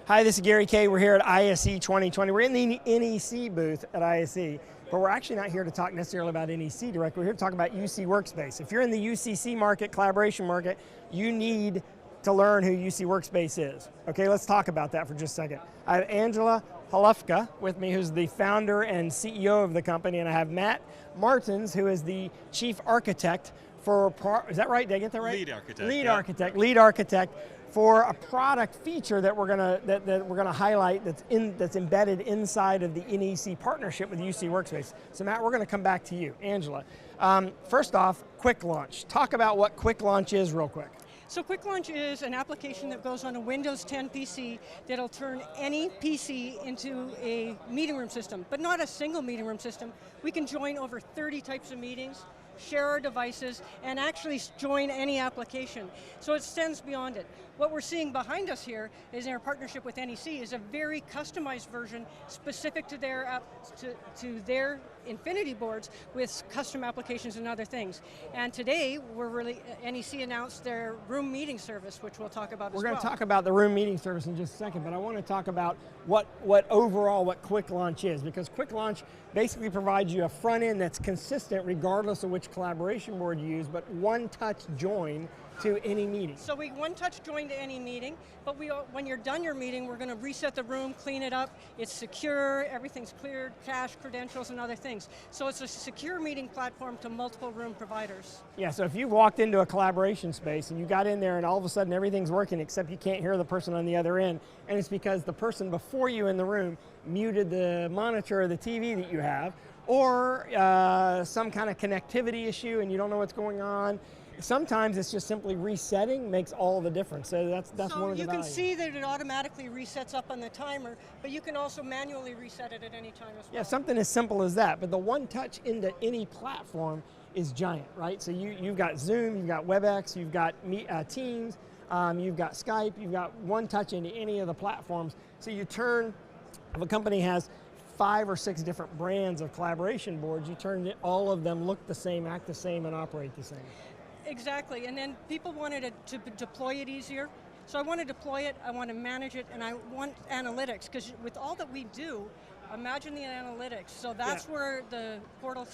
Hi, this is Gary Kay. We're here at ISE 2020. We're in the NEC booth at ISE, but we're actually not here to talk necessarily about NEC directly. We're here to talk about UC Workspace. If you're in the UCC market, collaboration market, you need to learn who UC Workspace is. Okay, let's talk about that for just a second. I have Angela Halufka with me, who's the founder and CEO of the company, and I have Matt Martins, who is the chief architect for, is that right? Did I get that right? Lead architect for a product feature that we're gonna highlight that's embedded inside of the NEC partnership with UC Workspace. So Matt, we're gonna come back to you. Angela, first off, Quicklaunch. Talk about what Quicklaunch is real quick. So Quicklaunch is an application that goes on a Windows 10 PC that'll turn any PC into a meeting room system, but not a single meeting room system. We can join over 30 types of meetings, share our devices, and actually join any application. So it extends beyond it. What we're seeing behind us here is in our partnership with NEC is a very customized version specific to their Infinity boards with custom applications and other things. And today, NEC announced their room meeting service, which we'll talk about as well. We're going to talk about the room meeting service in just a second, but I want to talk about what Quicklaunch is, because Quicklaunch basically provides you a front end that's consistent regardless of which collaboration board you use, but one-touch join to any meeting. So we one-touch join to any meeting, but when you're done your meeting, we're going to reset the room, clean it up, it's secure, everything's cleared, cache, credentials, and other things. So it's a secure meeting platform to multiple room providers. Yeah, so if you walked into a collaboration space and you got in there and all of a sudden everything's working except you can't hear the person on the other end, and it's because the person before you in the room muted the monitor or the TV that you have, or some kind of connectivity issue and you don't know what's going on. Sometimes it's just simply resetting makes all the difference. So that's one of the values. You can see that it automatically resets up on the timer, but you can also manually reset it at any time as well. Yeah, something as simple as that. But the one touch into any platform is giant, right? So you've got Zoom, you've got WebEx, you've got Teams, you've got Skype, you've got one touch into any of the platforms. So you turn, if a company has 5 or 6 different brands of collaboration boards, you turn all of them look the same, act the same, and operate the same. Exactly, and then people wanted to deploy it easier. So I want to deploy it, I want to manage it, and I want analytics, because with all that we do, imagine the analytics. So that's where the portal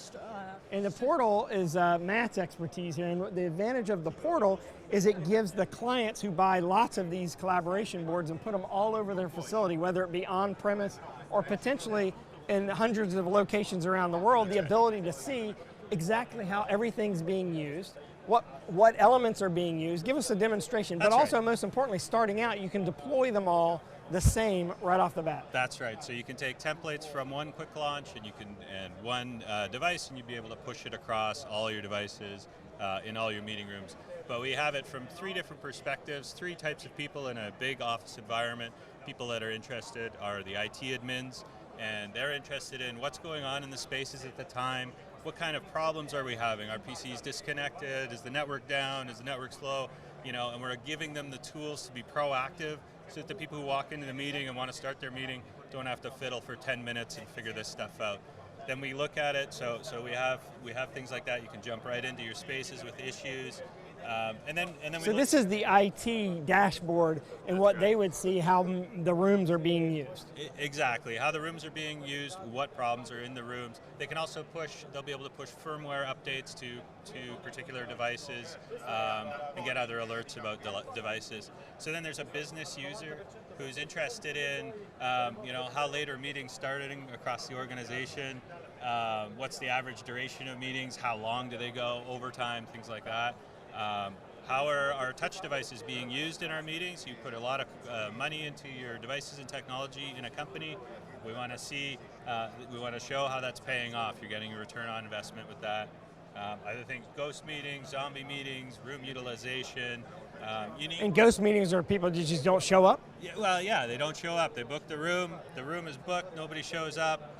and the portal is Matt's expertise here, and the advantage of the portal is it gives the clients who buy lots of these collaboration boards and put them all over their facility, whether it be on-premise or potentially in hundreds of locations around the world, the ability to see exactly how everything's being used, what elements are being used, give us a demonstration, but also most importantly, starting out, you can deploy them all the same right off the bat. That's right, so you can take templates from one Quicklaunch and one device, and you'd be able to push it across all your devices in all your meeting rooms. But we have it from 3 different perspectives, 3 types of people in a big office environment. People that are interested are the IT admins, and they're interested in what's going on in the spaces at the time. What kind of problems are we having? Are PCs disconnected? Is the network down? Is the network slow? You know, and we're giving them the tools to be proactive so that the people who walk into the meeting and want to start their meeting don't have to fiddle for 10 minutes and figure this stuff out. Then we look at it, so we have things like that. You can jump right into your spaces with issues. So this is the IT dashboard and what they would see how the rooms are being used. Exactly, how the rooms are being used, what problems are in the rooms. They can also they'll be able to push firmware updates to particular devices and get other alerts about devices. So then there's a business user who's interested in how late are meetings starting across the organization, what's the average duration of meetings, how long do they go, overtime, things like that. How are our touch devices being used in our meetings? You put a lot of money into your devices and technology in a company. We want to see, we want to show how that's paying off. You're getting a return on investment with that. Other things, ghost meetings, zombie meetings, room utilization. And ghost meetings are people that just don't show up? Yeah, well, yeah, they don't show up. They book the room is booked, nobody shows up.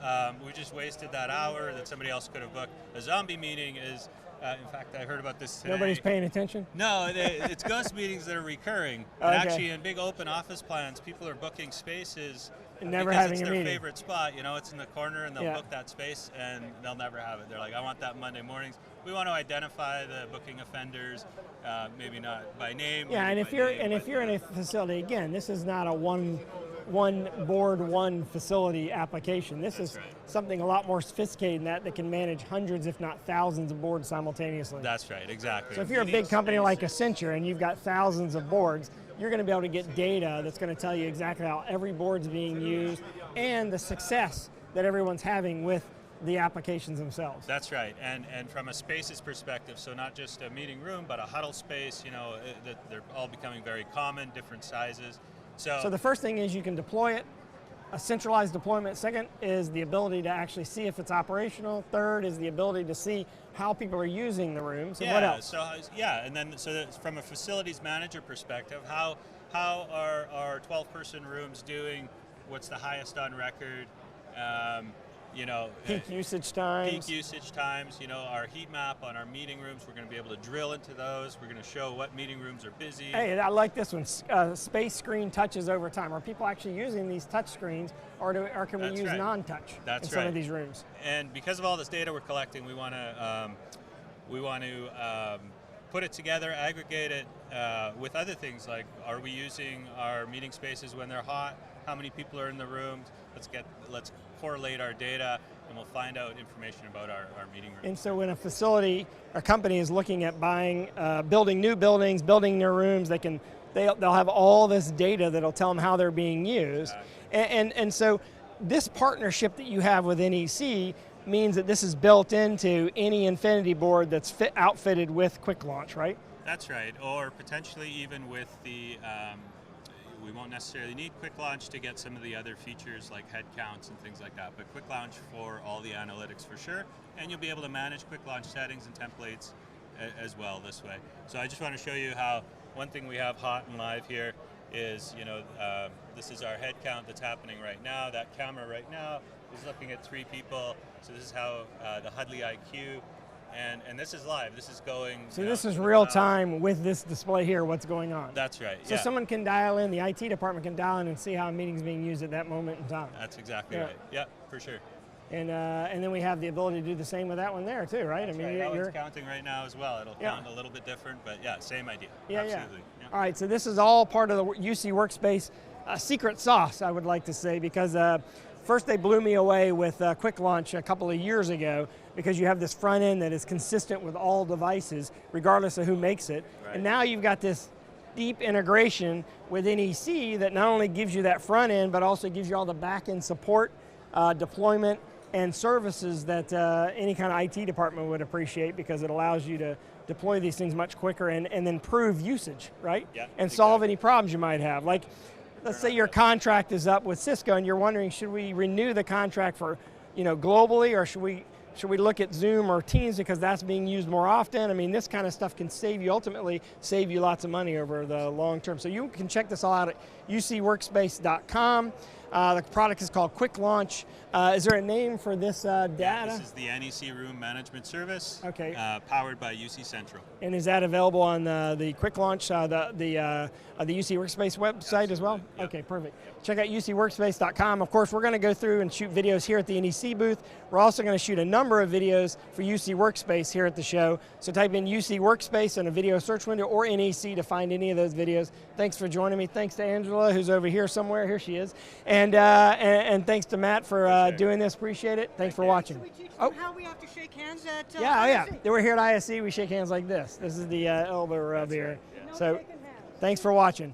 We just wasted that hour that somebody else could have booked. A zombie meeting is, in fact, I heard about this today. Nobody's paying attention? No, it's ghost meetings that are recurring. And actually, in big open office plans, people are booking spaces never because having it's a their meeting. Favorite spot. You know, it's in the corner, and they'll book that space, and they'll never have it. They're like, I want that Monday mornings. We want to identify the booking offenders, maybe not by name. Yeah, and if you're in a facility, again, this is not a one one board, one facility application. This is something a lot more sophisticated than that, that can manage hundreds, if not thousands of boards simultaneously. That's right, exactly. So if you're a big company like Accenture and you've got thousands of boards, you're going to be able to get data that's going to tell you exactly how every board's being used and the success that everyone's having with the applications themselves. That's right, and from a spaces perspective, so not just a meeting room, but a huddle space, you know, they're all becoming very common, different sizes. So the first thing is you can deploy it, a centralized deployment. Second is the ability to actually see if it's operational. Third is the ability to see how people are using the rooms. And what else? And then from a facilities manager perspective, how are our 12-person rooms doing? What's the highest on record? You know, peak usage times. Peak usage times, you know, our heat map on our meeting rooms, we're going to be able to drill into those. We're going to show what meeting rooms are busy. Hey, I like this one, space screen touches over time. Are people actually using these touch screens, or can we use non-touch in some of these rooms? And because of all this data we're collecting, we want to put it together, aggregate it with other things like, are we using our meeting spaces when they're hot? How many people are in the rooms? Let's correlate our data, and we'll find out information about our meeting rooms. And so when a facility or company is looking at buying, building new buildings, building their rooms, they'll have all this data that'll tell them how they're being used. And so this partnership that you have with NEC means that this is built into any Infinity board that's outfitted with Quicklaunch, right? That's right, or potentially even with the we won't necessarily need Quicklaunch to get some of the other features like head counts and things like that, but Quicklaunch for all the analytics for sure, and you'll be able to manage Quicklaunch settings and templates as well this way. So I just want to show you how one thing we have hot and live here is, you know, this is our head count that's happening right now. That camera right now is looking at 3 people, so this is how the Huddly IQ, and this is live. This is going. So this is real time with this display here, what's going on. That's right. So someone can dial in, the IT department can dial in and see how a meeting's being used at that moment in time. That's exactly right. Yeah, for sure. And then we have the ability to do the same with that one there too, right? That's you're counting right now as well. It'll count a little bit different, but yeah, same idea. Absolutely. Yeah. All right, so this is all part of the UC Workspace secret sauce, I would like to say, because first they blew me away with Quicklaunch a couple of years ago, because you have this front end that is consistent with all devices, regardless of who makes it. Right. And now you've got this deep integration with NEC that not only gives you that front end, but also gives you all the back end support, deployment, and services that any kind of IT department would appreciate, because it allows you to deploy these things much quicker and then prove usage, right? Yeah, and solve any problems you might have. Like, let's say your contract is up with Cisco and you're wondering, should we renew the contract for, you know, globally, or should we look at Zoom or Teams because that's being used more often? I mean, this kind of stuff can ultimately save you lots of money over the long term. So you can check this all out at ucworkspace.com. The product is called Quicklaunch. Is there a name for this data? Yeah, this is the NEC Room Management Service, powered by UC Central. And is that available on the Quicklaunch, the UC Workspace website as well? Yep. Okay, perfect. Check out ucworkspace.com. Of course, we're going to go through and shoot videos here at the NEC booth. We're also going to shoot a number of videos for UC Workspace here at the show. So type in UC Workspace in a video search window or NEC to find any of those videos. Thanks for joining me. Thanks to Angela, who's over here somewhere. Here she is. And thanks to Matt for doing this. Appreciate it. Thanks for watching. So we teach them how we have to shake hands at yeah. ISE. We're here at ISE. We shake hands like this. This is the elbow rub here. No So shaking hands. thanks for watching.